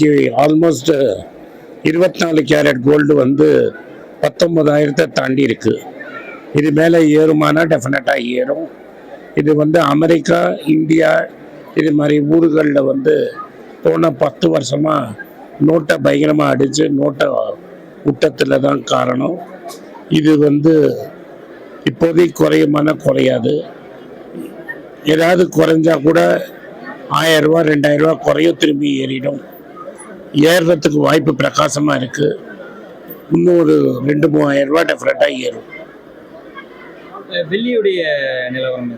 இன்னைக்கு almost 24 carat gold வந்து 19,000 தாண்டி இருக்கு. இது மேலே ஏறுமானா டெஃபினட்டாக ஏறும். இது வந்து அமெரிக்கா, இந்தியா இது மாதிரி ஊர்களில் வந்து போன 10 வருஷமாக நோட்டை பயங்கரமாக அடித்து நோட்டை விட்டத்தில் தான் காரணம். இது வந்து இப்போதைக்கு குறையுமான குறையாது. ஏதாவது குறைஞ்சா கூட 1000 ரூபா 2000 ரூபா குறையும், திரும்பி ஏறிடும். ஏறுறதுக்கு வாய்ப்பு பிரகாசமாக இருக்குது. இன்னும் ஒரு 2-3000 ரூபா டெஃபினட்டாக ஏறும். வெள்ளியுடைய நிலவரம்,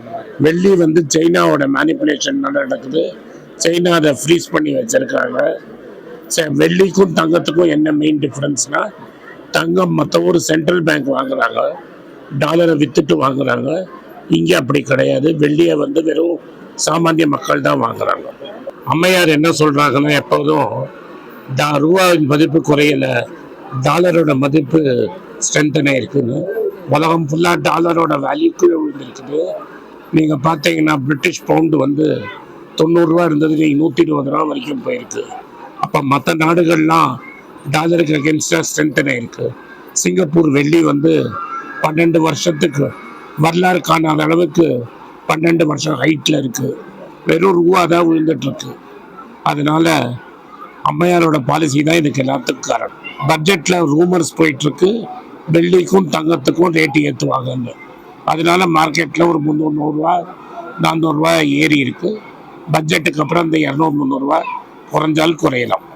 வெள்ளி வந்து சைனாவோட மேனிப்புலேஷன் நடக்குது. சைனா அதை ஃப்ரீஸ் பண்ணி வச்சிருக்காங்க. வெள்ளிக்கும் தங்கத்துக்கும் என்ன மெயின் டிஃப்ரென்ஸ்னா, தங்கம் மற்ற ஒரு சென்ட்ரல் பேங்க் வாங்குறாங்க, டாலரை வித்துட்டு வாங்குறாங்க. இங்கே அப்படி கிடையாது. வெள்ளியை வந்து வெறும் சாமானிய மக்கள் தான் வாங்குறாங்க. அம்மையார் என்ன சொல்றாங்கன்னா, எப்போதும் ரூபாவின் மதிப்பு குறையல, டாலரோட மதிப்பு ஸ்ட்ரென்தன் ஆயிருக்குன்னு. உலகம் ஃபுல்லாக டாலரோட வேல்யூக்கு விழுந்திருக்குது. நீங்கள் பார்த்தீங்கன்னா பிரிட்டிஷ் பவுண்டு வந்து 90 ரூபா இருந்தது, நீங்கள் 120 ரூபா வரைக்கும் போயிருக்கு. அப்போ மற்ற நாடுகள்லாம் டாலருக்கு அகேன்ஸ்டாக ஸ்ட்ரென்தன் ஆயிருக்கு. சிங்கப்பூர் வெள்ளி வந்து 12 வருஷத்துக்கு வரலாறு காணாத அளவுக்கு 12 வருஷம் ஹைட்டில் இருக்குது. வெறும் ரூபா தான் விழுந்துட்டுருக்கு. அதனால அம்மையாரோட பாலிசி தான் இதுக்கு எல்லாத்துக்கும் காரணம். பட்ஜெட்டில் ரூமர்ஸ் போயிட்டுருக்கு, வெள்ளிக்கும் தங்கத்துக்கும் ரேட்டு ஏற்றுவாங்கன்னு. அதனால மார்க்கெட்டில் ஒரு 300 ரூபா 400 ரூபா ஏறி இருக்குது. பட்ஜெட்டுக்கு அப்புறம் இந்த 200-300 ரூபா குறைஞ்சால் குறையலாம்.